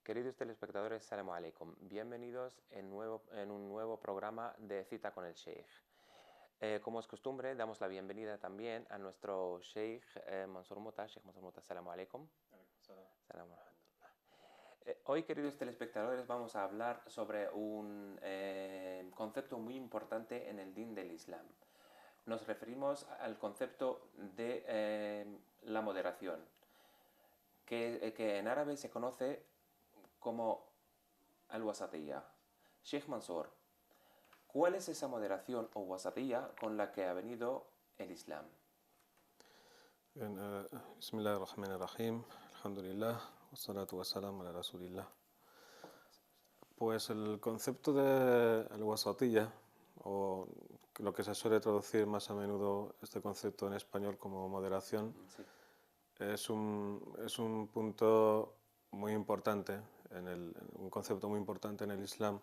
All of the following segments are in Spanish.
Queridos telespectadores, Assalamu alaikum. Bienvenidos en un nuevo programa de Cita con el Sheikh. Como es costumbre, damos la bienvenida también a nuestro Sheikh Mansour Mota. Sheikh Mansour Mota, Assalamu alaikum. Assalamu alaikum. Hoy, queridos telespectadores, vamos a hablar sobre un concepto muy importante en el Din del Islam. Nos referimos al concepto de la moderación, que en árabe se conoce como al-wasatiyya. Sheikh Mansour, ¿cuál es esa moderación o wasatiyya con la que ha venido el Islam? Bismillahirrahmanirrahim, alhamdulillah, wassalatu wassalamu ala rasulillah. Pues el concepto de al-wasatiyya, o lo que se suele traducir más a menudo este concepto en español como moderación, Sí. es un punto muy importante, un concepto muy importante en el Islam,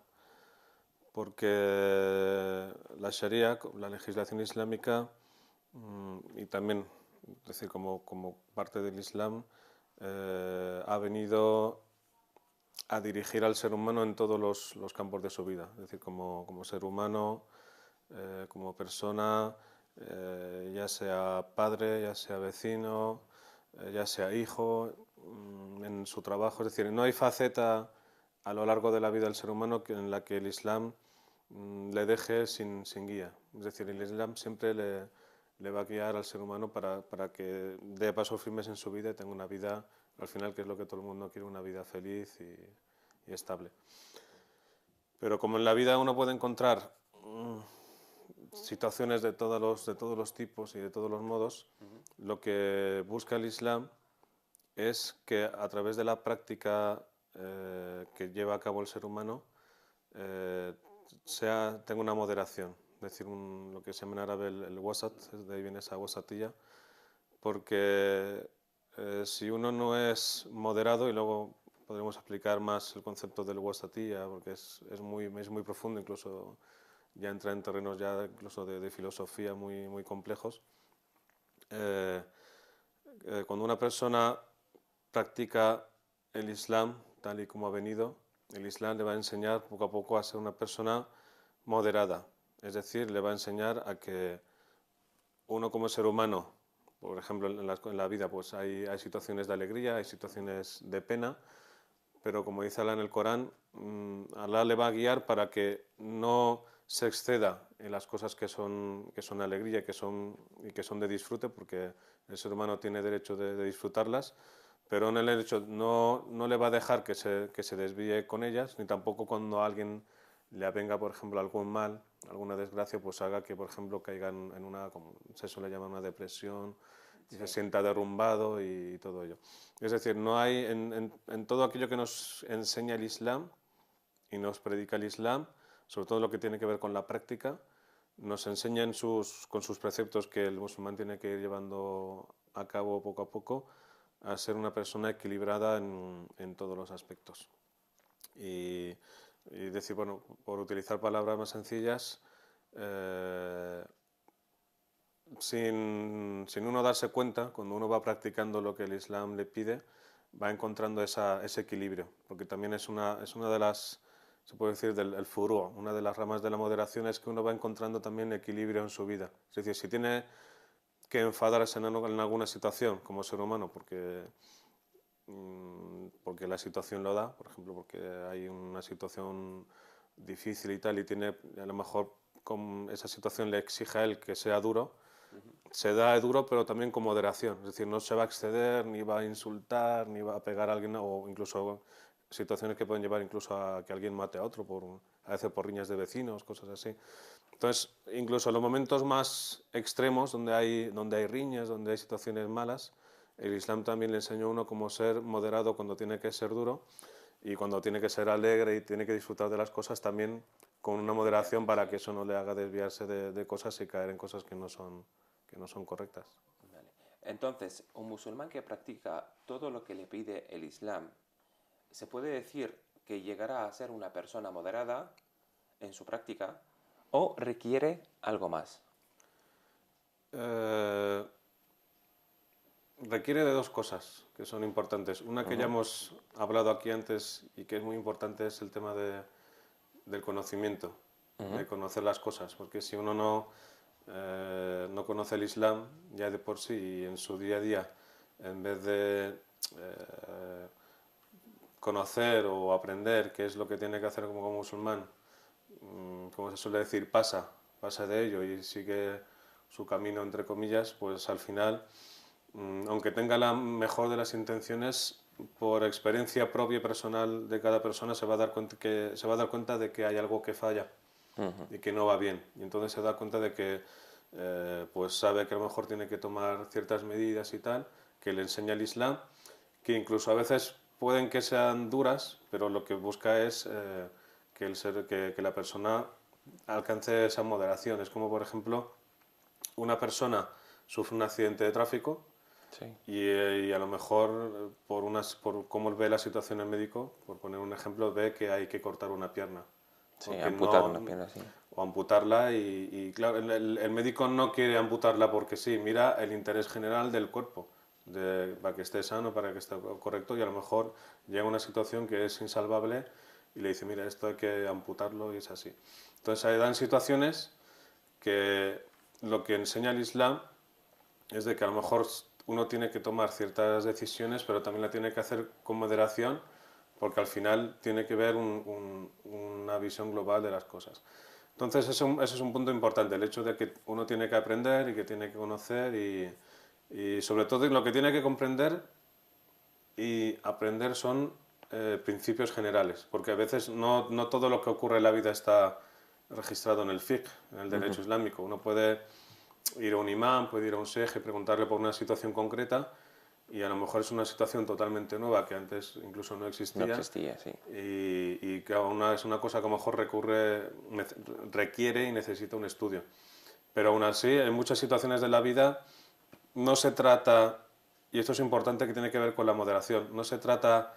porque la Sharia, la legislación islámica, y también, es decir, como parte del Islam, ha venido a dirigir al ser humano en todos los campos de su vida, es decir, como ser humano, como persona, ya sea padre, ya sea vecino, ya sea hijo, en su trabajo, es decir, no hay faceta a lo largo de la vida del ser humano en la que el Islam le deje sin guía. Es decir, el Islam siempre le va a guiar al ser humano para que dé pasos firmes en su vida y tenga una vida, al final, que es lo que todo el mundo quiere, una vida feliz y estable. Pero como en la vida uno puede encontrar situaciones de todos los tipos y de todos los modos, lo que busca el Islam es que a través de la práctica que lleva a cabo el ser humano tenga una moderación, es decir, lo que se llama en árabe el wasat, de ahí viene esa wasatilla, porque si uno no es moderado, y luego podremos explicar más el concepto del wasatilla, porque es muy profundo, incluso ya entra en terrenos ya incluso de filosofía muy complejos. Cuando una persona practica el Islam tal y como ha venido, el Islam le va a enseñar poco a poco a ser una persona moderada, es decir, le va a enseñar a que uno como ser humano, por ejemplo, en la vida pues hay situaciones de alegría, hay situaciones de pena, pero como dice Allah en el Corán, Allah le va a guiar para que no se exceda en las cosas que son alegría y que son de disfrute, porque el ser humano tiene derecho de disfrutarlas, pero en el hecho no le va a dejar que se desvíe con ellas, ni tampoco cuando a alguien le avenga, por ejemplo, algún mal, alguna desgracia, pues haga que, por ejemplo, caigan en una, como se suele llamar, una depresión, y se sienta derrumbado y todo ello. Es decir, no hay en todo aquello que nos enseña el Islam y nos predica el Islam, sobre todo lo que tiene que ver con la práctica, nos enseña con sus preceptos que el musulmán tiene que ir llevando a cabo poco a poco, a ser una persona equilibrada en todos los aspectos. Y decir, bueno, por utilizar palabras más sencillas, sin uno darse cuenta, cuando uno va practicando lo que el Islam le pide, va encontrando ese equilibrio, porque también es una de las, se puede decir, el furú, una de las ramas de la moderación es que uno va encontrando también equilibrio en su vida. Es decir, si tiene que enfadarse en alguna situación como ser humano, porque la situación lo da, por ejemplo, porque hay una situación difícil y tal, y a lo mejor esa situación le exige a él que sea duro, se da duro, pero también con moderación, es decir, no se va a exceder, ni va a insultar, ni va a pegar a alguien, o incluso situaciones que pueden llevar incluso a que alguien mate a otro, a veces por riñas de vecinos, cosas así. Entonces, incluso en los momentos más extremos, donde hay riñas, donde hay situaciones malas, el Islam también le enseñó a uno cómo ser moderado cuando tiene que ser duro y cuando tiene que ser alegre y tiene que disfrutar de las cosas también con una moderación para que eso no le haga desviarse de cosas y caer en cosas que no son correctas. Vale. Entonces, un musulmán que practica todo lo que le pide el Islam, ¿se puede decir que llegará a ser una persona moderada en su práctica o requiere algo más? requiere de dos cosas que son importantes. Una que ya hemos hablado aquí antes y que es muy importante es el tema del conocimiento, de conocer las cosas, porque si uno no conoce el Islam ya de por sí y en su día a día, en vez de conocer o aprender qué es lo que tiene que hacer como musulmán, como se suele decir, pasa de ello y sigue su camino, entre comillas, pues al final, aunque tenga la mejor de las intenciones, por experiencia propia y personal de cada persona se va a dar cuenta de que hay algo que falla y que no va bien. Y entonces se da cuenta de que pues sabe que a lo mejor tiene que tomar ciertas medidas y tal, que le enseña el Islam, que incluso a veces pueden que sean duras, pero lo que busca es que la persona alcance esa moderación. Es como, por ejemplo, una persona sufre un accidente de tráfico Sí. y a lo mejor por cómo ve la situación el médico, por poner un ejemplo, ve que hay que cortar una pierna. Sí, O que amputar una pierna, sí. o amputarla y claro, el médico no quiere amputarla porque sí, mira el interés general del cuerpo, para que esté sano, para que esté correcto y a lo mejor llega una situación que es insalvable y le dice, mira, esto hay que amputarlo y es así. Entonces se dan situaciones que lo que enseña el Islam es de que a lo mejor uno tiene que tomar ciertas decisiones, pero también la tiene que hacer con moderación, porque al final tiene que ver una visión global de las cosas. Entonces, ese es un punto importante, el hecho de que uno tiene que aprender y que tiene que conocer y sobre todo lo que tiene que comprender y aprender son principios generales, porque a veces no todo lo que ocurre en la vida está registrado en el fiqh, en el derecho islámico. Uno puede ir a un imán, puede ir a un sheikh y preguntarle por una situación concreta y a lo mejor es una situación totalmente nueva que antes incluso no existía. No existía, sí. Y que es una cosa que a lo mejor requiere y necesita un estudio. Pero aún así, en muchas situaciones de la vida no se trata, y esto es importante que tiene que ver con la moderación, no se trata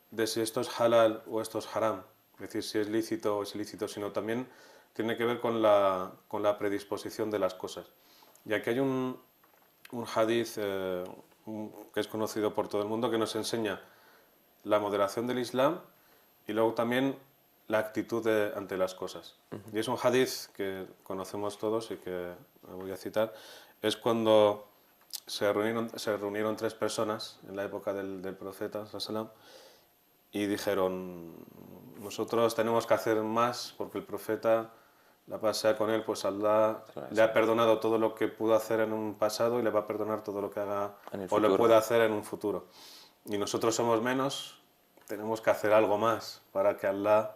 de si esto es halal o esto es haram, es decir, si es lícito o es ilícito, sino también tiene que ver con la predisposición de las cosas. Y aquí hay un hadith que es conocido por todo el mundo que nos enseña la moderación del Islam y luego también la actitud ante las cosas. Y es un hadith que conocemos todos y que voy a citar. Es cuando se reunieron tres personas en la época del profeta ﷺ, y dijeron, nosotros tenemos que hacer más porque el profeta, la paz sea con él, pues Allah le ha perdonado todo lo que pudo hacer en un pasado y le va a perdonar todo lo que haga o lo pueda hacer en un futuro. Y nosotros somos menos, tenemos que hacer algo más para que Allah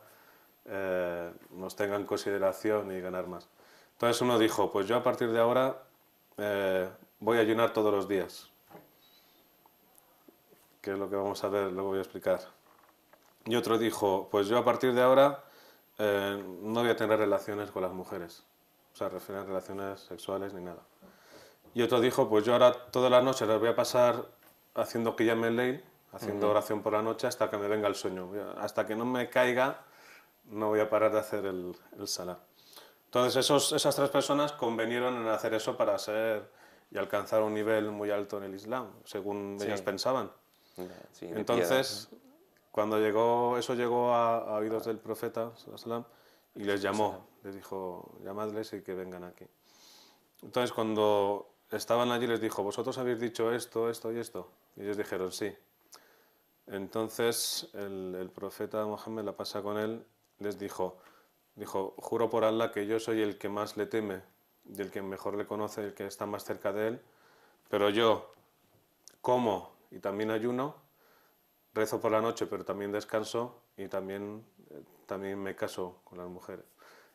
nos tenga en consideración y ganar más. Entonces uno dijo, pues yo a partir de ahora voy a ayunar todos los días, que es lo que vamos a ver, luego voy a explicar. Y otro dijo, pues yo a partir de ahora no voy a tener relaciones con las mujeres, o sea, relaciones sexuales ni nada. Y otro dijo, pues yo ahora todas las noches las voy a pasar haciendo qiyam al-layl, haciendo oración por la noche hasta que me venga el sueño. Hasta que no me caiga, no voy a parar de hacer el salah. Entonces esas tres personas convenieron en hacer eso para ser y alcanzar un nivel muy alto en el Islam, según ellos pensaban. Sí, entonces, cuando eso llegó a oídos del profeta y les llamó, les dijo, llamadles y que vengan aquí. Entonces, cuando estaban allí les dijo, vosotros habéis dicho esto, esto y esto. Y ellos dijeron, sí. Entonces el profeta Mohammed, la paz con él, les dijo, juro por Allah que yo soy el que más le teme y el que mejor le conoce, el que está más cerca de él, pero yo como y también ayuno, rezo por la noche pero también descanso y también me caso con las mujeres.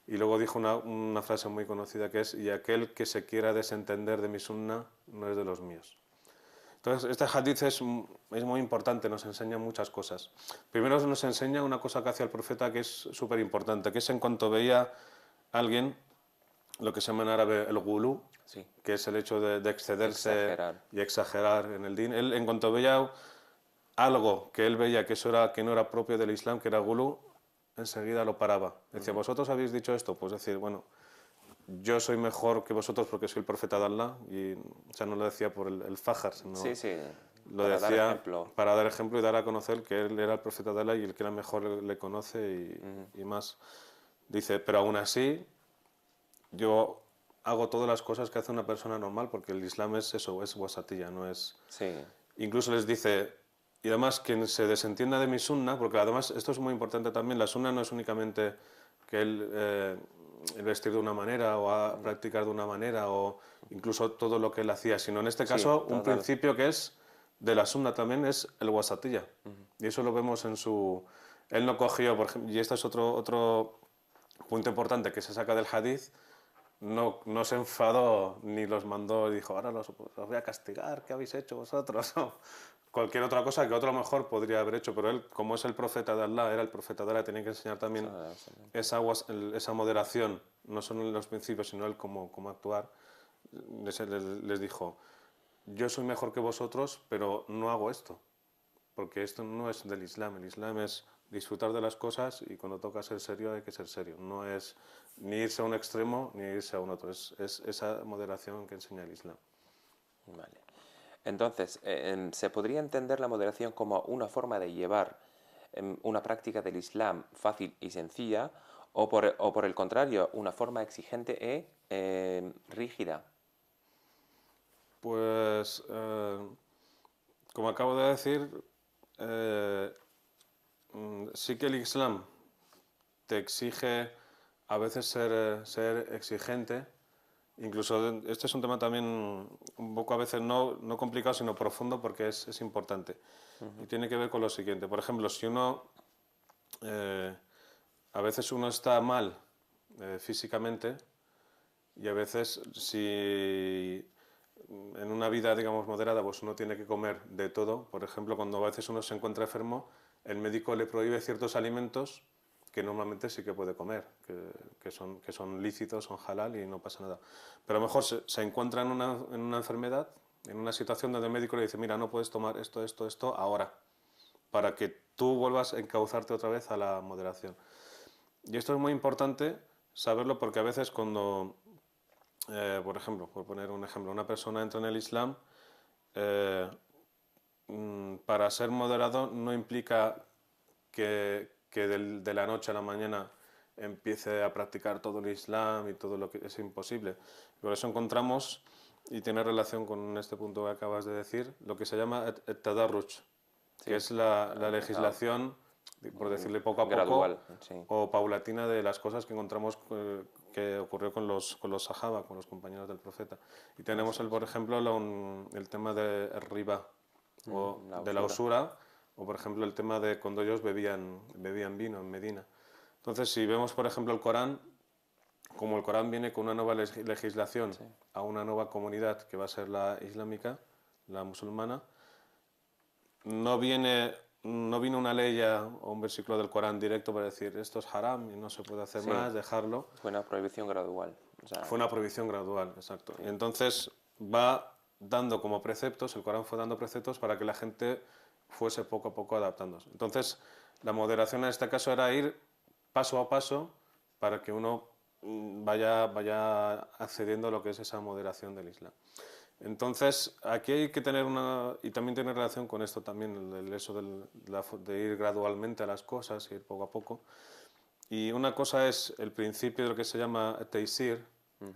Y luego dijo una frase muy conocida que es, y aquel que se quiera desentender de mi sunna no es de los míos. Entonces, este hadith es muy importante, nos enseña muchas cosas. Primero nos enseña una cosa que hacía el profeta que es súper importante, que es en cuanto veía a alguien, lo que se llama en árabe el gulú, sí, que es el hecho de excederse y exagerar en el din. Él, en cuanto veía algo que él veía que no era propio del Islam, que era gulú, enseguida lo paraba. Decía, vosotros habéis dicho esto, pues decir, bueno, yo soy mejor que vosotros porque soy el profeta de Allah, y, o sea, no lo decía por el fajar, sino Sí, sí, lo para dar decía ejemplo. para dar ejemplo y dar a conocer que él era el profeta de Allah y el que era mejor le conoce y más. Dice, pero aún así, yo hago todas las cosas que hace una persona normal, porque el Islam es eso, es wasatilla, no es... Sí, Incluso les dice, y además quien se desentienda de mi sunna, porque además esto es muy importante también, la sunna no es únicamente que el vestir de una manera o a practicar de una manera o incluso todo lo que él hacía, sino en este sí, caso un total. principio que es de la sunna también es el wasatilla. Y eso lo vemos en su... Él no cogió, por ejemplo, y este es otro punto importante que se saca del hadith, no se enfadó ni los mandó y dijo, ahora los voy a castigar, ¿qué habéis hecho vosotros? O cualquier otra cosa que otro mejor podría haber hecho, pero él, como es el profeta de Allah, era el profeta de Allah, tenía que enseñar también esa moderación, no solo en los principios, sino él cómo actuar. Les dijo, yo soy mejor que vosotros, pero no hago esto, porque esto no es del Islam. El Islam es disfrutar de las cosas y cuando toca ser serio hay que ser serio. No es ni irse a un extremo ni irse a un otro. Es esa moderación que enseña el Islam. Vale. Entonces, ¿se podría entender la moderación como una forma de llevar una práctica del Islam fácil y sencilla, o por el contrario, una forma exigente e rígida? Pues, como acabo de decir, eh, sí que el Islam te exige a veces ser exigente. Incluso este es un tema también un poco a veces no complicado, sino profundo porque es importante. Y tiene que ver con lo siguiente. Por ejemplo, si eh, a veces uno está mal físicamente y a veces si en una vida, digamos, moderada, pues uno tiene que comer de todo. Por ejemplo, cuando a veces uno se encuentra enfermo, el médico le prohíbe ciertos alimentos que normalmente sí que puede comer, que son lícitos, son halal y no pasa nada. Pero a lo mejor se encuentra en una enfermedad, en una situación donde el médico le dice, mira, no puedes tomar esto ahora, para que tú vuelvas a encauzarte otra vez a la moderación. Y esto es muy importante saberlo porque a veces cuando, por ejemplo, por poner un ejemplo, una persona entra en el Islam, eh, para ser moderado no implica que de la noche a la mañana empiece a practicar todo el Islam y todo lo que es imposible. Por eso encontramos, y tiene relación con este punto que acabas de decir, lo que se llama el tadarruj, que Sí, es la ah, legislación, por decirle poco a poco, gradual, sí. o paulatina de las cosas que encontramos que ocurrió con los sahaba, con los compañeros del profeta. Y tenemos, Eso por es. ejemplo, el tema del riba, o La de la usura. usura, o por ejemplo el tema de cuando ellos bebían vino en Medina. Entonces, si vemos, por ejemplo, el Corán, como el Corán viene con una nueva legislación Sí. a una nueva comunidad que va a ser la islámica, la musulmana, no viene, no vino una ley o un versículo del Corán directo para decir esto es haram y no se puede hacer Sí, más, dejarlo. fue una prohibición gradual. O sea, Fue una prohibición gradual, exacto. sí. Y entonces va dando como preceptos, el Corán fue dando preceptos para que la gente fuese poco a poco adaptándose. Entonces, la moderación en este caso era ir paso a paso para que uno vaya accediendo a lo que es esa moderación del Islam. Entonces, aquí hay que tener y también tiene relación con esto también, eso de ir gradualmente a las cosas, ir poco a poco. Y una cosa es el principio de lo que se llama teisir,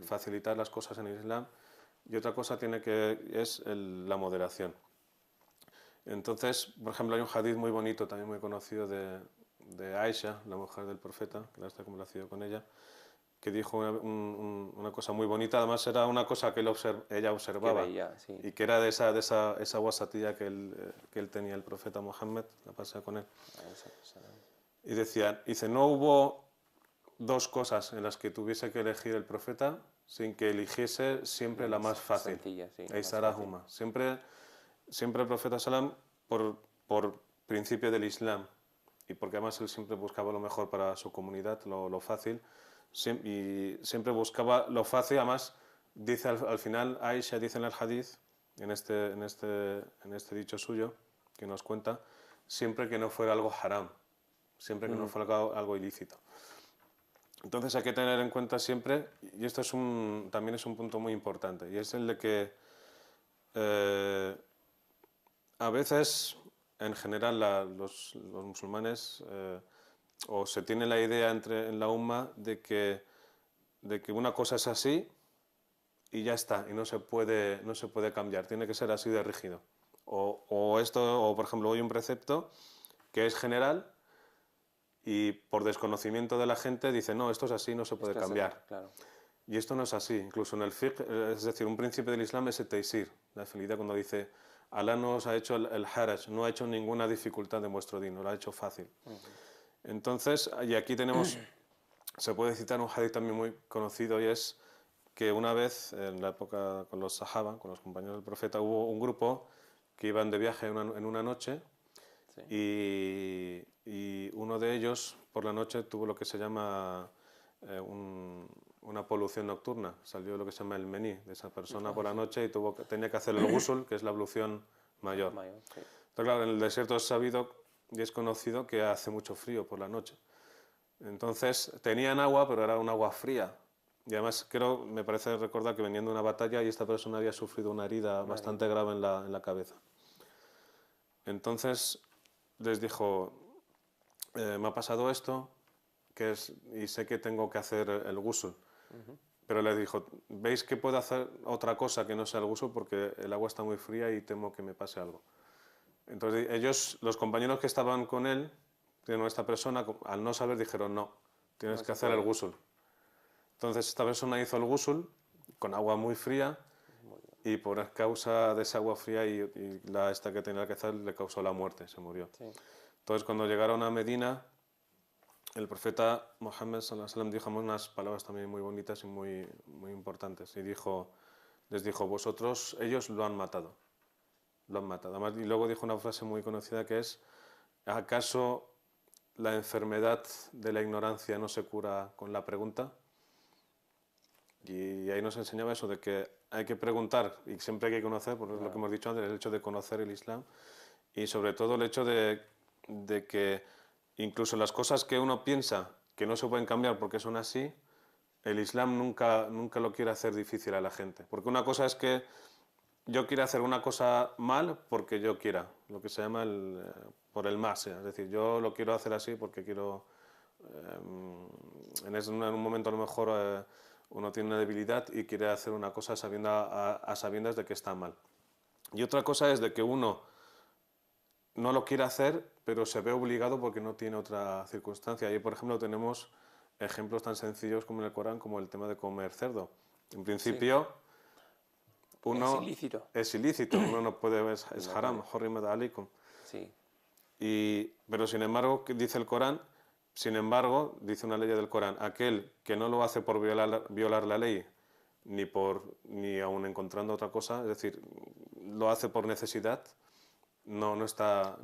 facilitar las cosas en el Islam, y otra cosa es la moderación. Entonces, por ejemplo, hay un hadith muy bonito, también muy conocido de Aisha, la mujer del profeta, que la está complacido con ella, que dijo una cosa muy bonita. Además, era una cosa que ella Que observaba veía, sí. y que era de esa wasatilla que él tenía, el profeta Mohammed, la pasa con él. Y dice, no hubo dos cosas en las que tuviese que elegir el profeta sin que eligiese siempre la más fácil. Sencilla, sí, la más fácil. Eisarahuma. Siempre el profeta Salam, por principio del Islam, y porque además él siempre buscaba lo mejor para su comunidad, lo fácil, y siempre buscaba lo fácil. Además, dice al final, Aisha dice en el hadith, en este dicho suyo, que nos cuenta, siempre que no fuera algo haram, siempre que no fuera algo ilícito. Entonces hay que tener en cuenta siempre, y esto es también es un punto muy importante, y es el de que a veces, en general, los musulmanes o se tiene la idea en la umma de que una cosa es así y ya está, y no se puede cambiar, tiene que ser así de rígido. O por ejemplo, hay un precepto que es general y por desconocimiento de la gente dice, no, esto es así, no se puede Esto es cambiar. claro. Y esto no es así. Incluso en el fiqh, es decir, un principio del Islam es el teisir, la facilidad cuando dice, Alá no os ha hecho el haraj, no ha hecho ninguna dificultad en vuestro dino, lo ha hecho fácil. Entonces, y aquí tenemos, se puede citar un hadith también muy conocido y es que una vez, en la época con los sahaba, con los compañeros del profeta, hubo un grupo que iban de viaje en una noche Sí. y uno de ellos por la noche tuvo lo que se llama una polución nocturna. Salió lo que se llama el mení de esa persona por la noche y tenía que hacer el ghusl, que es la ablución mayor. Sí. Entonces, claro, en el desierto es sabido y es conocido que hace mucho frío por la noche. Entonces tenían agua, pero era un agua fría. Y además me parece recordar que venían de una batalla y esta persona había sufrido una herida bastante grave en la cabeza. Entonces les dijo, me ha pasado esto y sé que tengo que hacer el ghusl. Pero les dijo, ¿veis que puedo hacer otra cosa que no sea el ghusl porque el agua está muy fría y temo que me pase algo? Entonces ellos, los compañeros que estaban con él, de nuestra persona, al no saber dijeron, no, tienes que hacer el ghusl. Entonces esta persona hizo el ghusl con agua muy fría y por causa de esa agua fría y esta que tenía que hacer le causó la muerte, se murió. Sí. Entonces cuando llegaron a Medina, el profeta Mohammed sallallahu alaihi wasallam dijo unas palabras también muy bonitas y muy, muy importantes y les dijo, ellos lo han matado. Lo han matado. Además, y luego dijo una frase muy conocida que es, ¿acaso la enfermedad de la ignorancia no se cura con la pregunta? Y ahí nos enseñaba eso de que hay que preguntar y siempre hay que conocer, porque es lo que hemos dicho antes, el hecho de conocer el Islam y sobre todo el hecho de que incluso las cosas que uno piensa que no se pueden cambiar porque son así, el Islam nunca lo quiere hacer difícil a la gente. Porque una cosa es que yo quiera hacer una cosa mal porque yo quiera, lo que se llama por el más, es decir, yo lo quiero hacer así porque quiero, en un momento a lo mejor uno tiene una debilidad y quiere hacer una cosa a sabiendas de que está mal. Y otra cosa es de que uno no lo quiere hacer, pero se ve obligado porque no tiene otra circunstancia. Y, por ejemplo, tenemos ejemplos tan sencillos como en el Corán, como el tema de comer cerdo. En principio, Es ilícito. Es ilícito, uno no puede, es haram, hurrimat alaykum. Sí. Pero sin embargo, ¿qué dice el Corán? Sin embargo, dice una ley del Corán, aquel que no lo hace por violar la ley, ni aun encontrando otra cosa, es decir, lo hace por necesidad, no está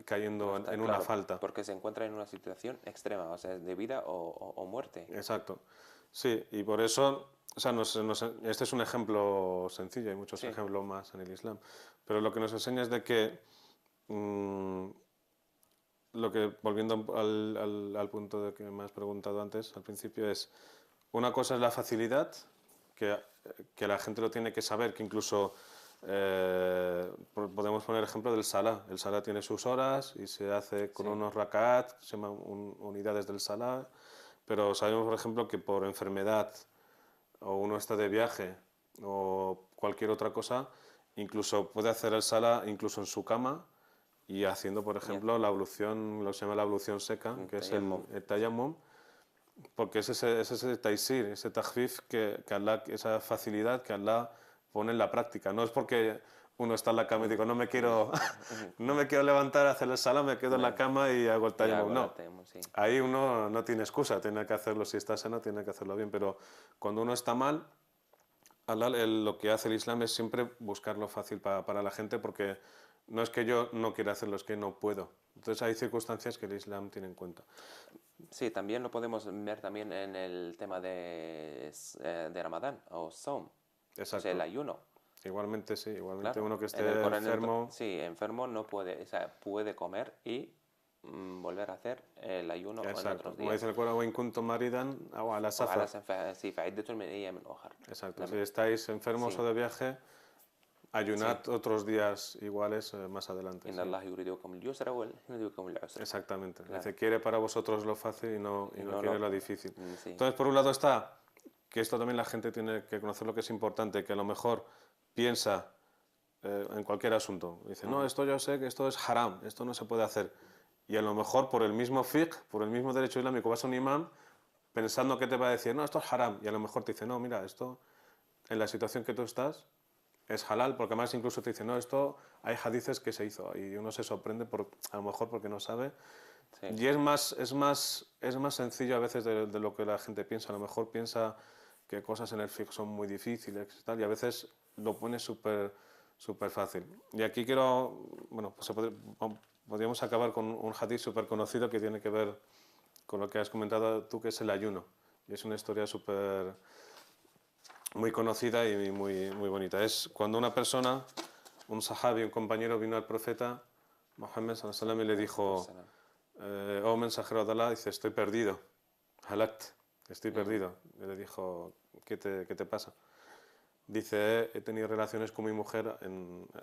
cayendo en una falta. Porque se encuentra en una situación extrema, o sea, de vida o muerte. Exacto. Sí, y por eso, o sea, este es un ejemplo sencillo, hay muchos ejemplos más en el Islam, pero lo que nos enseña es de que, volviendo al punto de que me has preguntado antes, al principio, es, una cosa es la facilidad, que la gente lo tiene que saber, que incluso podemos poner el ejemplo del Salah. El Salah tiene sus horas y se hace con unos rakat, se llaman unidades del Salah, pero sabemos, por ejemplo, que por enfermedad o uno está de viaje o cualquier otra cosa, incluso puede hacer el Salah incluso en su cama y haciendo, por ejemplo, la ablución, lo que se llama la ablución seca, que es el tayammum, porque es ese taisir, ese tajfif que Allah, esa facilidad que Allah pone en la práctica. No es porque uno está en la cama y digo, no me quiero levantar a hacer el salah, me quedo en la cama y hago el tayammum. No, ahí uno no tiene excusa, tiene que hacerlo, si está sano, tiene que hacerlo bien, pero cuando uno está mal, Allah, lo que hace el Islam es siempre buscar lo fácil para la gente, porque no es que yo no quiera hacerlo, es que no puedo. Entonces hay circunstancias que el Islam tiene en cuenta. Sí, también lo podemos ver también en el tema de Ramadán o Som, o sea, el ayuno. Igualmente, sí, igualmente Claro, uno que esté en el Corán, enfermo. Sí, enfermo no puede, o sea, puede comer y volver a hacer el ayuno en Exacto. otros Como días. dice el Corán, وإن كنتم مريضا أو على وعلى سفر. sí, فعدة من أيام أخر. Exacto. Si estáis enfermos Sí. o de viaje, ayunad otros días iguales más adelante. إن Sí. الله يريد بكم اليسر ويريد بكم العسر. Exactamente. Claro. Dice, quiere para vosotros lo fácil y no no quiere lo difícil. Sí. Entonces, por un lado está que esto también la gente tiene que conocer lo que es importante, que a lo mejor piensa en cualquier asunto. Dice, no, esto yo sé que esto es haram, esto no se puede hacer. Y a lo mejor por el mismo fiqh, por el mismo derecho islámico, vas a un imán pensando que te va a decir, no, esto es haram. Y a lo mejor te dice, no, mira, esto en la situación que tú estás es halal, porque además incluso te dice, no, esto hay hadices que se hizo. Y uno se sorprende a lo mejor porque no sabe. Sí. Y es más sencillo a veces de lo que la gente piensa. A lo mejor piensa que cosas en el fiqh son muy difíciles y tal, y a veces lo pone súper fácil. Y aquí pues podríamos acabar con un hadith súper conocido que tiene que ver con lo que has comentado tú, que es el ayuno. Y es una historia muy conocida y muy bonita. Es cuando una persona, un sahabi, un compañero, vino al profeta Muhammad sallallahu alaihi wasallam y le dijo, oh mensajero de Allah, dice, estoy perdido, halakt, estoy perdido. Y le dijo, ¿qué te pasa? Dice, he tenido relaciones con mi mujer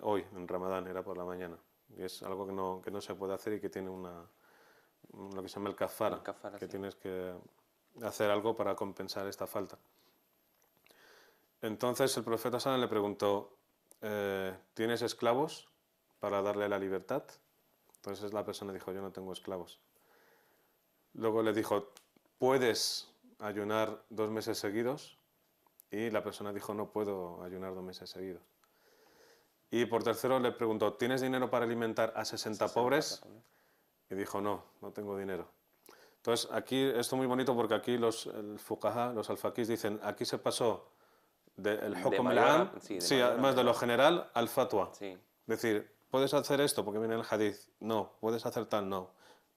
hoy, en Ramadán, era por la mañana. Y es algo que no se puede hacer y que tiene lo que se llama el kafara, que sí. tienes que hacer algo para compensar esta falta. Entonces el profeta Sallallahu le preguntó, ¿tienes esclavos para darle la libertad? Entonces la persona dijo, yo no tengo esclavos. Luego le dijo, ¿puedes ayunar 2 meses seguidos? Y la persona dijo, no puedo ayunar 2 meses seguidos. Y por tercero le preguntó, ¿tienes dinero para alimentar a 60 pobres? Y dijo, no tengo dinero. Entonces aquí, esto es muy bonito porque aquí el fuqaha, los al-faqís dicen, aquí se pasó del hukm al-am, sí, además de lo general, al fatwa. Sí. Es decir, ¿puedes hacer esto? Porque viene el hadith. No. ¿Puedes hacer tal? No.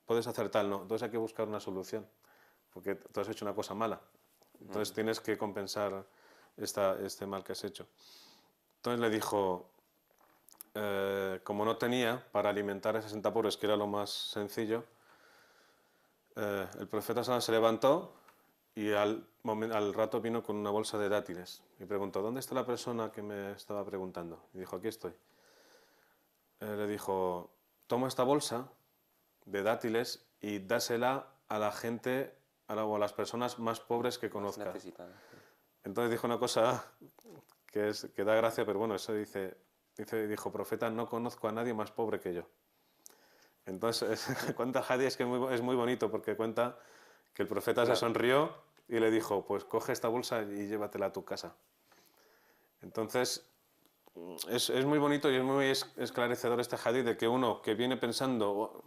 ¿Puedes hacer tal? No. Entonces hay que buscar una solución. Porque tú has hecho una cosa mala. Entonces tienes que compensar este mal que has hecho. Entonces le dijo, como no tenía para alimentar a 60 pobres, que era lo más sencillo, el profeta Sallallahu se levantó y al rato vino con una bolsa de dátiles. Y preguntó, ¿dónde está la persona que me estaba preguntando? Y dijo, aquí estoy. Le dijo, toma esta bolsa de dátiles y dásela a la gente o a las personas más pobres que conozcas. Entonces dijo una cosa que da gracia, pero bueno, eso dijo, profeta, no conozco a nadie más pobre que yo. Entonces cuenta hadith, es que es muy bonito porque cuenta que el profeta se sonrió y le dijo, pues coge esta bolsa y llévatela a tu casa. Entonces es muy bonito y es muy esclarecedor este hadith de que uno que viene pensando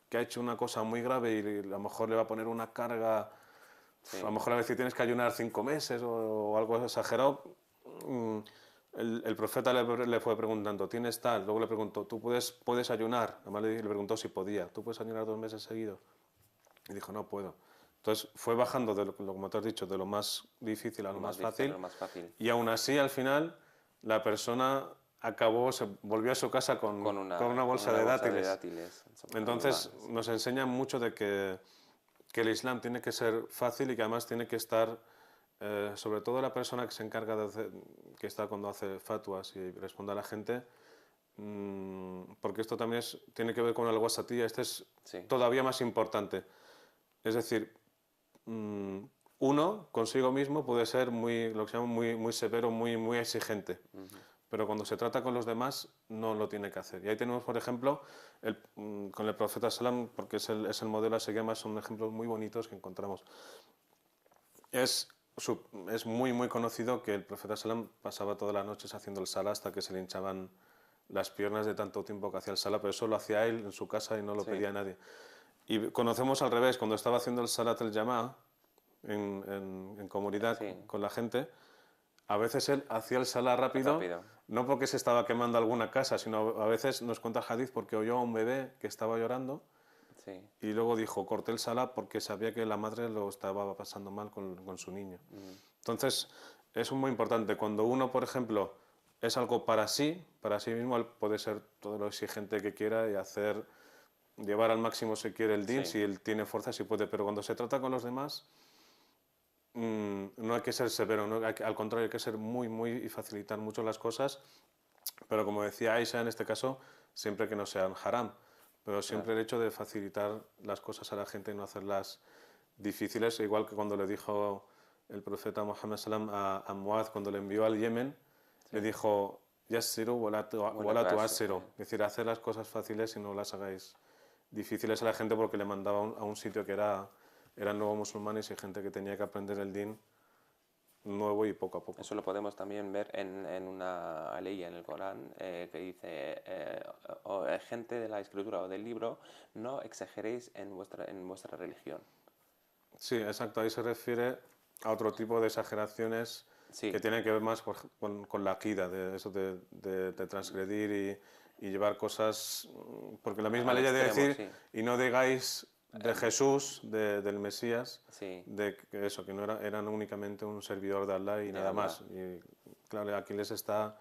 que ha hecho una cosa muy grave y a lo mejor le va a poner una carga, a lo mejor a veces tienes que ayunar 5 meses o algo exagerado. El profeta le fue preguntando, ¿tienes tal? Luego le preguntó, ¿tú puedes ayunar? Además le preguntó si podía, ¿tú puedes ayunar 2 meses seguidos? Y dijo, no puedo. Entonces fue bajando, como te has dicho, de lo más difícil a lo más fácil. Y aún así, al final, la persona volvió a su casa con una bolsa de dátiles. Entonces nos enseña mucho de que el Islam tiene que ser fácil y que además tiene que estar, sobre todo la persona que se encarga que está cuando hace fatwas y responde a la gente, porque esto también tiene que ver con el wasatiyya, es todavía más importante. Es decir, uno consigo mismo puede ser lo que se llama muy severo, muy exigente. Pero cuando se trata con los demás no lo tiene que hacer. Y ahí tenemos, por ejemplo, con el profeta Salam, porque es el modelo a seguir, más son ejemplos muy bonitos que encontramos. Es muy conocido que el profeta Salam pasaba todas las noches haciendo el salah hasta que se le hinchaban las piernas de tanto tiempo que hacía el salah, pero eso lo hacía él en su casa y no lo pedía a nadie. Y conocemos al revés, cuando estaba haciendo el salat el Jamá en comunidad con la gente, a veces él hacía el salat rápido, no porque se estaba quemando alguna casa, sino a veces nos cuenta el hadith porque oyó a un bebé que estaba llorando y luego dijo, corté el salat porque sabía que la madre lo estaba pasando mal con su niño. Entonces, es muy importante. Cuando uno, por ejemplo, es algo para sí mismo, él puede ser todo lo exigente que quiera y hacer llevar al máximo si quiere el din, Sí. si él tiene fuerza, si puede, pero cuando se trata con los demás, no hay que ser severo, ¿no? Al contrario, hay que ser muy y facilitar mucho las cosas, pero como decía Aisha, en este caso, siempre que no sean haram, pero siempre Claro. el hecho de facilitar las cosas a la gente y no hacerlas difíciles, igual que cuando le dijo el profeta Muhammad Salam a Muaz cuando le envió al Yemen, Sí. le dijo, Yassiru Bueno, wala tú has- tu'assiru, es decir, hacer las cosas fáciles y no las hagáis difíciles a la gente porque le mandaba a un sitio que eran nuevos musulmanes y gente que tenía que aprender el din nuevo y poco a poco. Eso lo podemos también ver en una ley en el Corán que dice, gente de la escritura o del libro, no exageréis en vuestra religión. Sí, exacto, ahí se refiere a otro tipo de exageraciones Sí, que tienen que ver más con la akida, de eso de transgredir y llevar cosas, porque la misma al ley de extremo, decir, sí. y no digáis de Jesús, del Mesías, Sí, de que eso, que no eran únicamente un servidor de Allah y de nada Allah. más. Y claro, aquí les está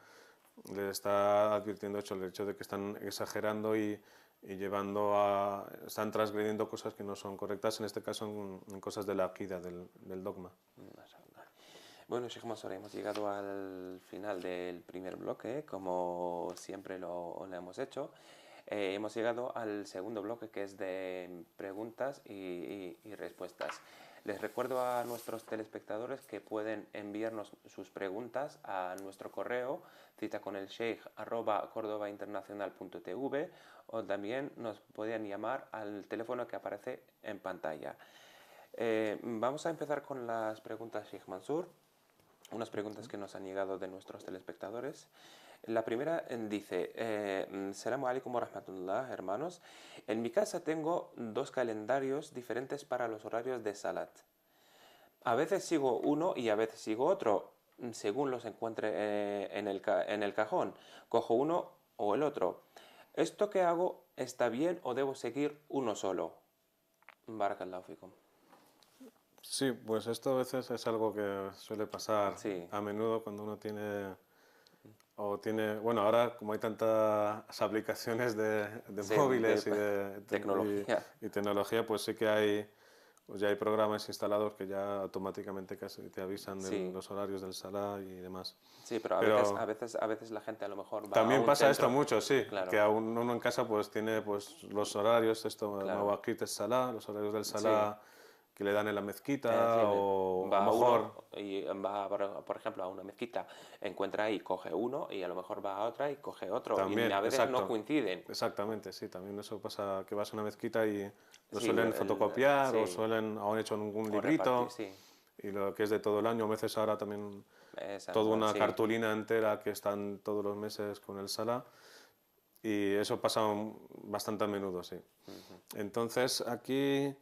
advirtiendo el hecho de que están exagerando y están transgrediendo cosas que no son correctas, en este caso en cosas de la akida, del dogma. Mashallah. Bueno, Sheikh Mansour, hemos llegado al final del primer bloque, como siempre lo hemos hecho. Hemos llegado al segundo bloque, que es de preguntas y respuestas. Les recuerdo a nuestros telespectadores que pueden enviarnos sus preguntas a nuestro correo citaconelsheikh@cordobainternacional.tv, o también nos pueden llamar al teléfono que aparece en pantalla. Vamos a empezar con las preguntas, Sheikh Mansour. Unas preguntas que nos han llegado de nuestros telespectadores. La primera dice, Salamu alaikum wa rahmatullah, hermanos. En mi casa tengo dos calendarios diferentes para los horarios de Salat. A veces sigo uno y a veces sigo otro, según los encuentre en el cajón. Cojo uno o el otro. ¿Esto que hago está bien o debo seguir uno solo? Barakallahu fikum. Sí, pues esto a veces es algo que suele pasar Sí, a menudo cuando uno bueno, ahora como hay tantas aplicaciones de sí, móviles de tecnología. y tecnología, pues sí que pues ya hay programas instalados que ya automáticamente casi te avisan de Sí, los horarios del Salah y demás. sí, pero Pero a veces la gente a lo mejor va a también un pasa esto centro. mucho, sí, que Claro, uno en casa pues tiene pues los horarios, claro. Mawaqit Salah, los horarios del Sí, Salah que le dan en la sí, mezquita o a lo va mejor uno y va, por ejemplo, a una mezquita, encuentra ahí, coge uno y a lo mejor va a otra y coge otro. Y también, a veces no exacto, coinciden. exactamente, sí, también eso pasa que vas a una mezquita y lo Sí, suelen fotocopiar o sí, han hecho algún o repartir, librito sí, y lo que es de todo el año, a veces ahora también esa toda misma, una sí. cartulina entera que están todos los meses con el Salah y eso pasa bastante a menudo, sí. Entonces aquí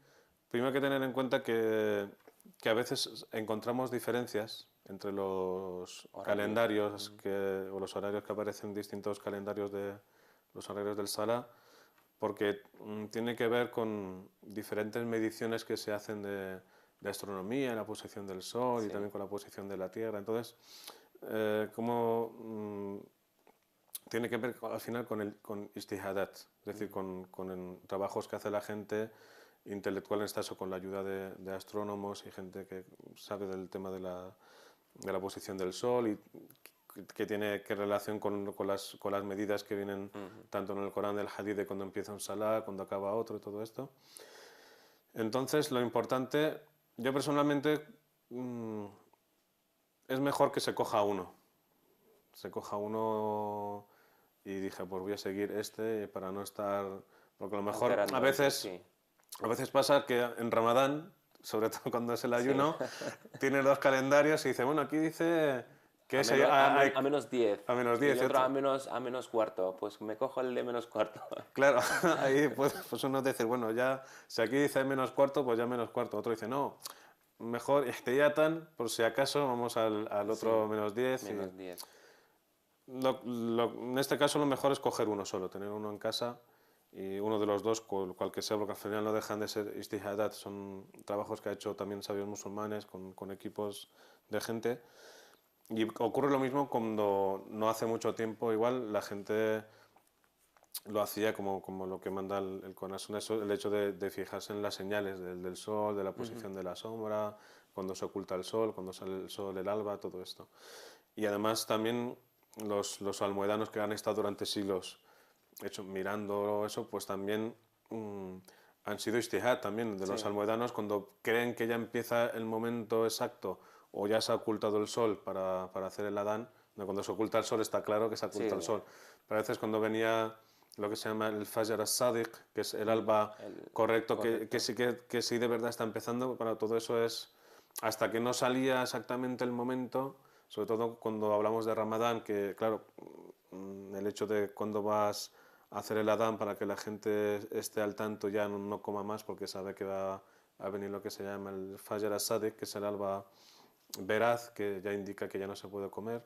primero hay que tener en cuenta que a veces encontramos diferencias entre los Horarios. calendarios o los horarios que aparecen en distintos calendarios de los horarios del Salah porque tiene que ver con diferentes mediciones que se hacen de astronomía, la posición del Sol y Sí, también con la posición de la Tierra. Entonces, tiene que ver al final con istihadat, es decir, con trabajos que hace la gente intelectual, en este caso con la ayuda de astrónomos y gente que sabe del tema de la posición del Sol y que tiene que relación con las medidas que vienen tanto en el Corán del Hadith de cuando empieza un Salah, cuando acaba otro y todo esto. Entonces, lo importante, yo personalmente, es mejor que se coja uno. Se coja uno y dije, pues voy a seguir este para no estar... Porque a lo mejor alterando sí, a veces pasa que en Ramadán, sobre todo cuando es el sí. ayuno, tiene dos calendarios y dice, bueno, aquí dice que A es menos, hay a menos 10 a menos y 10 el y otro otro... a menos cuarto. Pues me cojo el de menos cuarto. Claro, ahí pues uno dice, bueno, ya, si aquí dice menos cuarto, pues ya menos cuarto. Otro dice, no, mejor ihtiyatan, por si acaso, vamos al otro Sí, menos 10. menos 10. En este caso lo mejor es coger uno solo, tener uno en casa y uno de los dos, cual que sea, porque al final no dejan de ser istihadat, son trabajos que ha hecho también sabios musulmanes con equipos de gente. Y ocurre lo mismo cuando no hace mucho tiempo, igual la gente lo hacía como lo que manda el Corán, eso, el hecho de fijarse en las señales del sol, de la posición de la sombra, cuando se oculta el sol, cuando sale el sol, el alba, todo esto. Y además también los almoedanos que han estado durante siglos mirando eso, pues también han sido ijtihad también de los Sí. almoedanos cuando creen que ya empieza el momento exacto o ya se ha ocultado el sol para hacer el Adán. Cuando se oculta el sol está claro que se oculta el Sí, sol. Pero a veces cuando venía lo que se llama el Fajr as-Sadiq, que es el alba correcto, correcto. Que sí de verdad está empezando, para todo eso es hasta que no salía exactamente el momento, sobre todo cuando hablamos de Ramadán, que claro, el hecho de cuando vas a hacer el Adán para que la gente esté al tanto ya no coma más porque sabe que va a venir lo que se llama el Fajr as-Sadiq, que es el alba veraz, que ya indica que ya no se puede comer.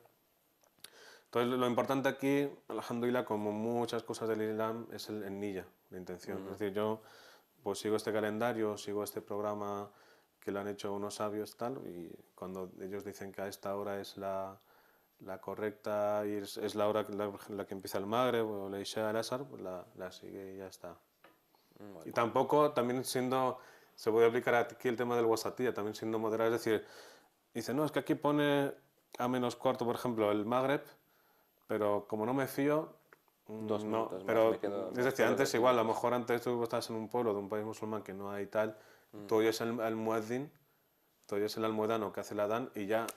Entonces, lo importante aquí, alhamdulillah, como muchas cosas del Islam, es el niyya, la intención. Es decir, yo pues sigo este calendario, sigo este programa que lo han hecho unos sabios tal, y cuando ellos dicen que a esta hora es la correcta y es la hora la que empieza el Maghreb o la Isha al-Asr, pues la sigue y ya está. Y tampoco, también siendo, se puede aplicar aquí el tema del wasatiyya, también siendo moderado, es decir, dice, no, es que aquí pone a menos cuarto, por ejemplo, el Magreb, pero como no me fío, 2 minutos más, pero es me decir, puedo antes 10 igual, a lo minutos. mejor antes tú estás en un pueblo de un país musulmán que no hay tal, tú oyes el muezzin, tú oyes el almuedano que hace el adán y ya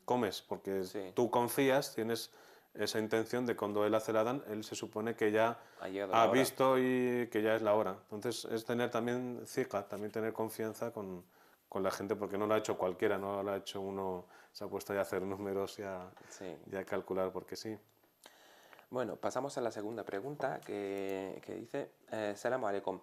comes, porque Sí, tú confías, tienes esa intención de cuando él hace el adán, él se supone que ya ha llegado ha la hora. visto y que ya es la hora. Entonces es tener también zika, también tener confianza con la gente, porque no lo ha hecho cualquiera, no lo ha hecho uno, se ha puesto ya a hacer números Sí. y a calcular, porque sí. Bueno, pasamos a la segunda pregunta que dice, Salam alaikum.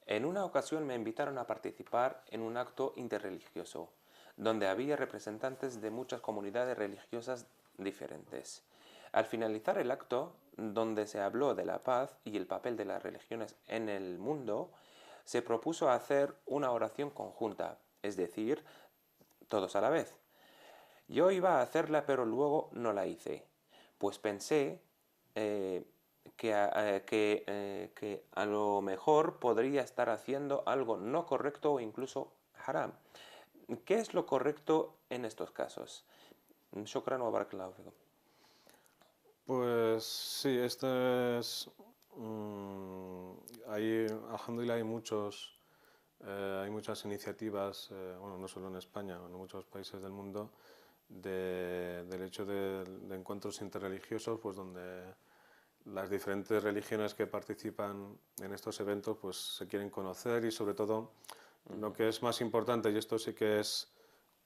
En una ocasión me invitaron a participar en un acto interreligioso, donde había representantes de muchas comunidades religiosas diferentes. Al finalizar el acto, donde se habló de la paz y el papel de las religiones en el mundo, se propuso hacer una oración conjunta, es decir, todos a la vez. Yo iba a hacerla, pero luego no la hice, pues pensé eh, que a lo mejor podría estar haciendo algo no correcto o incluso haram. ¿Qué es lo correcto en estos casos? Shukran wa barakallahu fikum. Pues sí, esto es... hay, alhamdulillah, hay muchas iniciativas, bueno, no solo en España, en muchos países del mundo, del hecho de encuentros interreligiosos, pues donde las diferentes religiones que participan en estos eventos pues se quieren conocer y sobre todo lo que es más importante, y esto sí que es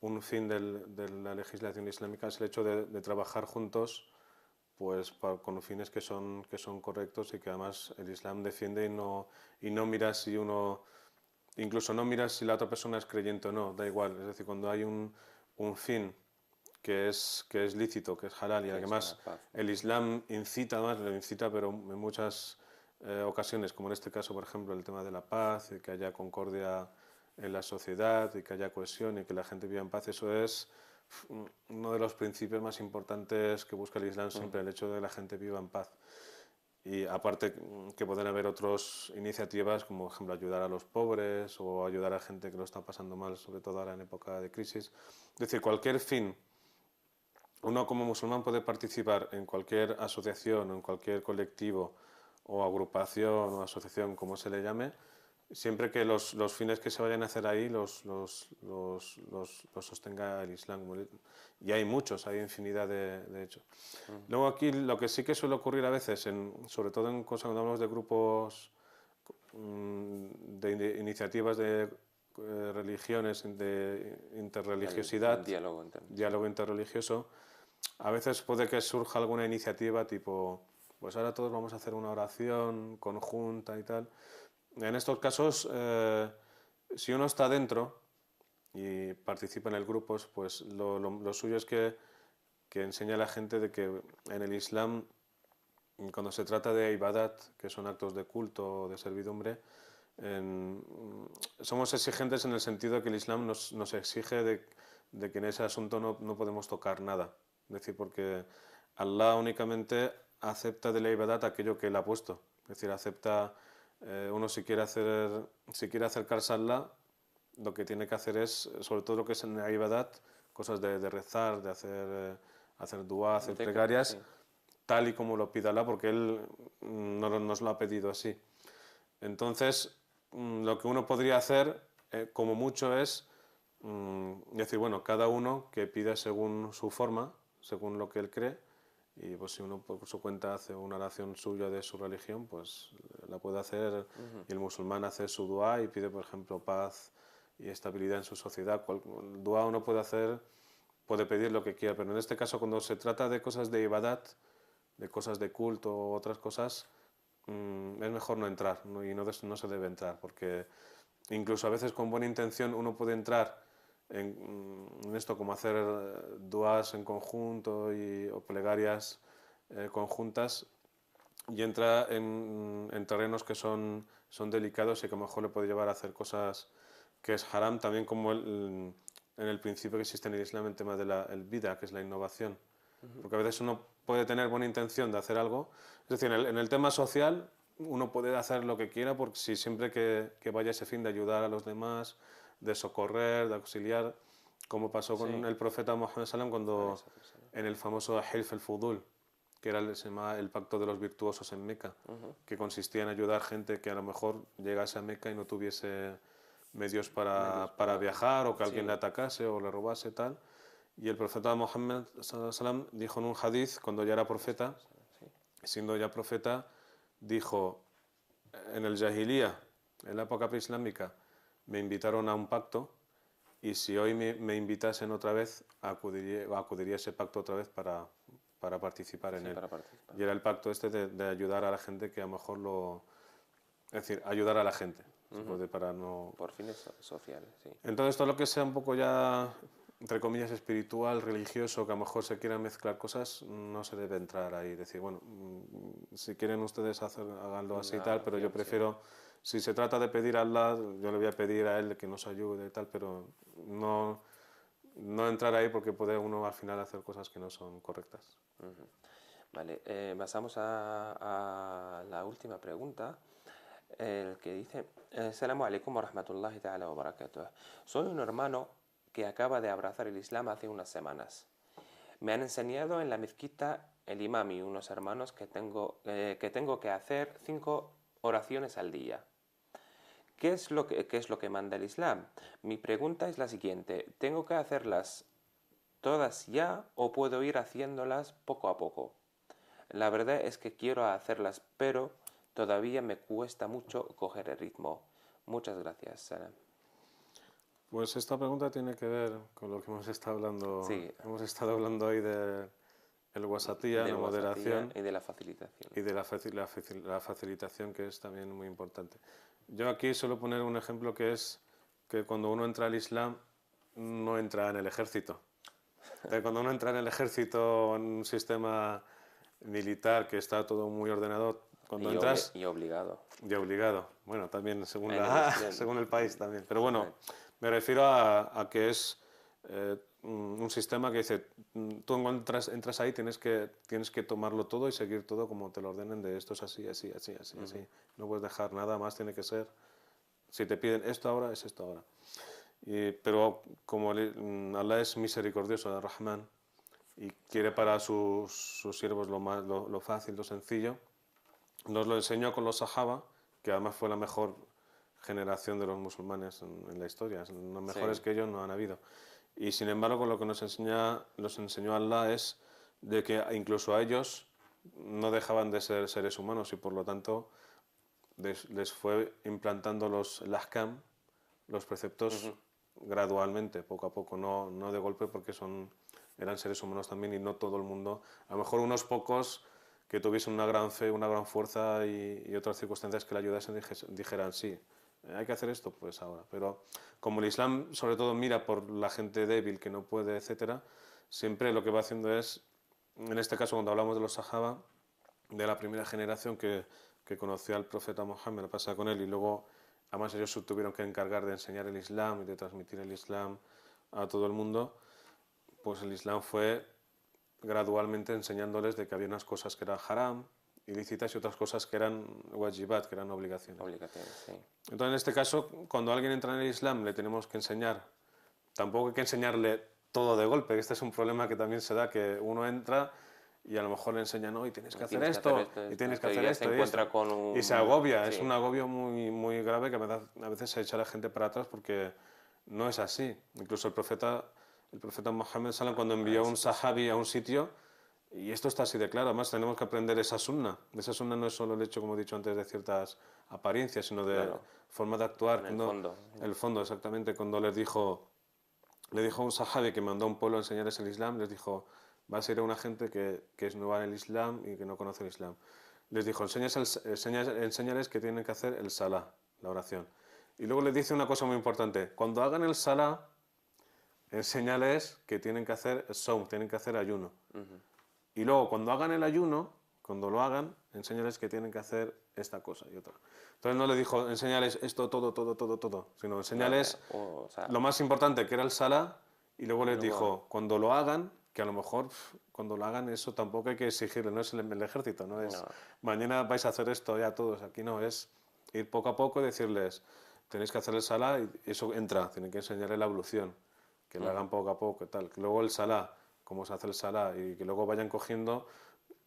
un fin de la legislación islámica, es el hecho de trabajar juntos pues con fines que son correctos y que además el Islam defiende y no mira si uno, incluso no mira si la otra persona es creyente o no, da igual, es decir, cuando hay un fin que es lícito, que es halal y Que es la además paz. el Islam incita, además lo incita, pero en muchas ocasiones, como en este caso, por ejemplo, el tema de la paz, y que haya concordia en la sociedad y que haya cohesión y que la gente viva en paz, eso es uno de los principios más importantes que busca el Islam siempre, el hecho de que la gente viva en paz. Y aparte que pueden haber otras iniciativas como, por ejemplo, ayudar a los pobres o ayudar a gente que lo está pasando mal, sobre todo ahora en época de crisis. Es decir, cualquier fin, uno como musulmán puede participar en cualquier asociación o en cualquier colectivo o agrupación o asociación, como se le llame, siempre que los fines que se vayan a hacer ahí los sostenga el Islam. Y hay muchos, hay infinidad de hechos. Luego aquí lo que sí que suele ocurrir a veces, sobre todo en cosas cuando hablamos de grupos, de iniciativas de religiones, de interreligiosidad, El diálogo interno. diálogo interreligioso, a veces puede que surja alguna iniciativa tipo, pues ahora todos vamos a hacer una oración conjunta y tal. En estos casos, si uno está dentro y participa en el grupo, pues lo suyo es que enseñe a la gente de que en el Islam, cuando se trata de ibadat, que son actos de culto o de servidumbre, somos exigentes en el sentido de que el Islam nos exige de que en ese asunto no podemos tocar nada. Es decir, porque Allah únicamente acepta de la ibadat aquello que él ha puesto. Es decir, acepta, uno si quiere acercarse a Allah, lo que tiene que hacer es, sobre todo lo que es en la ibadat, cosas de rezar, de hacer dua, hacer plegarias, sí. tal y como lo pida Allah, porque Él no nos lo ha pedido así. Entonces, lo que uno podría hacer, como mucho, es decir, bueno, cada uno que pida según su forma, según lo que él cree, y pues si uno por su cuenta hace una oración suya de su religión, pues la puede hacer, y el musulmán hace su dua y pide, por ejemplo, paz y estabilidad en su sociedad. El dua uno puede pedir lo que quiera, pero en este caso cuando se trata de cosas de ibadat, de cosas de culto o otras cosas, es mejor no entrar, ¿no? Y no se debe entrar, porque incluso a veces con buena intención uno puede entrar en esto, como hacer duas en conjunto o plegarias conjuntas, y entra en terrenos que son delicados y que a lo mejor le puede llevar a hacer cosas que es haram, también como en el principio que existe en el Islam, el tema de el bid'a, que es la innovación. Porque a veces uno puede tener buena intención de hacer algo. Es decir, en el tema social uno puede hacer lo que quiera, porque si siempre que vaya ese fin de ayudar a los demás, de socorrer, de auxiliar, como pasó con el profeta Muhammad sallam cuando en el famoso Hilf el-Fudul, que se llamaba el pacto de los virtuosos en Meca, que consistía en ayudar gente que a lo mejor llegase a Meca y no tuviese medios para viajar, o que alguien le atacase o le robase, tal. Y el profeta Muhammad sallam dijo en un hadith, cuando ya era profeta, siendo ya profeta, dijo: en el Jahiliya, en la época preislámica, me invitaron a un pacto, y si hoy me invitasen otra vez, acudiría a ese pacto otra vez para participar en él. Y era el pacto este de ayudar a la gente, que a lo mejor es decir, ayudar a la gente, para no... Por fines sociales, sí. Entonces todo lo que sea un poco ya, entre comillas, espiritual, religioso, que a lo mejor se quieran mezclar cosas, no se debe entrar ahí. Decir, bueno, si quieren ustedes háganlo así y tal, pero yo prefiero, si se trata de pedir a Allah, yo le voy a pedir a Él que nos ayude y tal, pero no entrar ahí, porque puede uno al final hacer cosas que no son correctas. Vale, pasamos a la última pregunta, el que dice: Assalamu alaikum wa rahmatullahi ta'ala wa barakatuh. Soy un hermano que acaba de abrazar el Islam hace unas semanas. Me han enseñado en la mezquita el imam y unos hermanos que tengo que hacer 5 oraciones al día. ¿Qué es lo que manda el Islam? Mi pregunta es la siguiente: ¿tengo que hacerlas todas ya o puedo ir haciéndolas poco a poco? La verdad es que quiero hacerlas, pero todavía me cuesta mucho coger el ritmo. Muchas gracias, Salam. Pues esta pregunta tiene que ver con lo que hemos estado hablando. Sí. Hemos estado hablando hoy del wasatiyya, la moderación, y de la facilitación. y de la facilitación, que es también muy importante. Yo aquí suelo poner un ejemplo, que es que cuando uno entra al Islam, no entra en el ejército. Cuando uno entra en el ejército, en un sistema militar que está todo muy ordenado, cuando entras... Y obligado. Y obligado. Bueno, también según el país también. Pero bueno, me refiero a que es un sistema que dice, tú entras ahí, tienes que tomarlo todo y seguir todo como te lo ordenen, de esto es así, así, así, así, así. No puedes dejar nada más, tiene que ser, si te piden esto ahora, es esto ahora. Pero como Allah es misericordioso, Ar-Rahman, y quiere para sus siervos lo fácil, lo sencillo, nos lo enseñó con los Sahaba, que además fue la mejor generación de los musulmanes en la historia. Los mejores que ellos no han habido. Y sin embargo, lo que nos enseñó Allah es de que incluso a ellos no dejaban de ser seres humanos, y por lo tanto les fue implantando los ahkam, los preceptos, gradualmente, poco a poco, no de golpe, porque eran seres humanos también, y no todo el mundo, a lo mejor unos pocos que tuviesen una gran fe, una gran fuerza y otras circunstancias que le ayudasen, dijeran sí, hay que hacer esto, pues ahora. Pero como el Islam sobre todo mira por la gente débil, que no puede, etcétera, siempre lo que va haciendo es, en este caso cuando hablamos de los Sahaba, de la primera generación que conoció al profeta Mohammed, lo pasa con él, y luego además ellos se tuvieron que encargar de enseñar el Islam y de transmitir el Islam a todo el mundo, pues el Islam fue gradualmente enseñándoles de que había unas cosas que eran haram, ilícitas, y otras cosas que eran wajibat, que eran obligaciones. Sí. Entonces, en este caso, cuando alguien entra en el Islam, le tenemos que enseñar, tampoco hay que enseñarle todo de golpe, este es un problema que también se da, que uno entra y a lo mejor le enseñan, no, y tienes que hacer esto, y tienes que hacer esto, se encuentra con un... y se agobia, sí. es un agobio muy, muy grave que a veces se echa a la gente para atrás porque no es así. Incluso el profeta Mohammed Salam, cuando envió a un sahabi a un sitio, y esto está así de claro, además tenemos que aprender esa sunna. Esa sunna no es solo el hecho, como he dicho antes, de ciertas apariencias, sino de forma de actuar. El fondo. El fondo, exactamente. Cuando le dijo a un sahabi que mandó a un pueblo a enseñarles el Islam, les dijo, vas a ir a una gente que es nueva en el Islam y que no conoce el Islam. Les dijo, enséñales que tienen que hacer el salah, la oración. Y luego les dice una cosa muy importante, cuando hagan el salah, enséñales que tienen que hacer saum, tienen que hacer ayuno. Y luego, cuando hagan el ayuno, cuando lo hagan, enséñales que tienen que hacer esta cosa y otra. Entonces no le dijo, enséñales esto, todo, sino enséñales lo más importante, que era el salah, y luego les dijo, cuando lo hagan, que a lo mejor cuando lo hagan eso tampoco hay que exigirle, no es el ejército, no es mañana vais a hacer esto ya todos, aquí no, es ir poco a poco y decirles, tenéis que hacer el salah y eso entra, tienen que enseñarle la evolución, que lo hagan poco a poco y tal. Que luego el salah, cómo se hace el salah y que luego vayan cogiendo,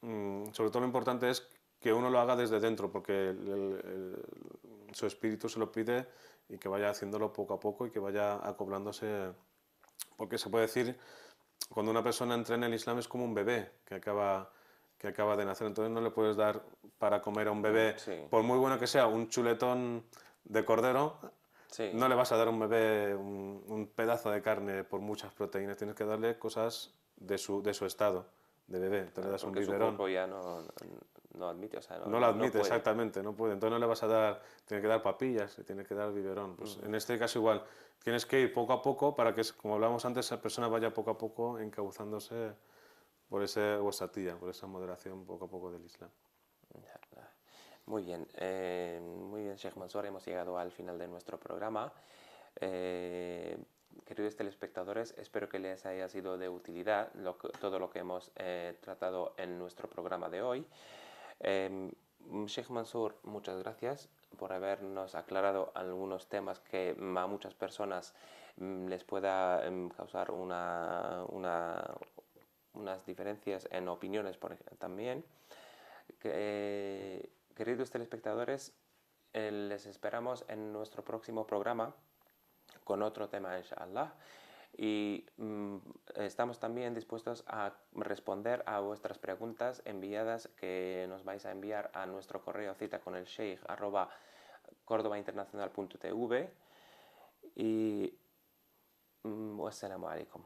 sobre todo lo importante es que uno lo haga desde dentro, porque su espíritu se lo pide y que vaya haciéndolo poco a poco y que vaya acoplándose, porque se puede decir, cuando una persona entra en el Islam es como un bebé que acaba de nacer, entonces no le puedes dar para comer a un bebé, por muy bueno que sea, un chuletón de cordero, no le vas a dar a un bebé un pedazo de carne por muchas proteínas, tienes que darle cosas de su estado de bebé, entonces le das un biberón. Su cuerpo ya no admite, o sea, no lo admite, exactamente, no puede. Entonces no le vas a dar, tiene que dar papillas, tiene que dar biberón. Pues en este caso igual, tienes que ir poco a poco para que, como hablábamos antes, esa persona vaya poco a poco encauzándose por esa wasatía, por esa moderación poco a poco del Islam. Muy bien, Sheikh Mansour, hemos llegado al final de nuestro programa. Queridos telespectadores, espero que les haya sido de utilidad todo lo que hemos tratado en nuestro programa de hoy. Sheikh Mansour, muchas gracias por habernos aclarado algunos temas que a muchas personas les pueda causar unas diferencias en opiniones también. Queridos telespectadores, les esperamos en nuestro próximo programa con otro tema, inshallah. Y estamos también dispuestos a responder a vuestras preguntas enviadas que nos vais a enviar a nuestro correo citaconelsheikh@cordobainternacional.tv y wassalamu alaikum.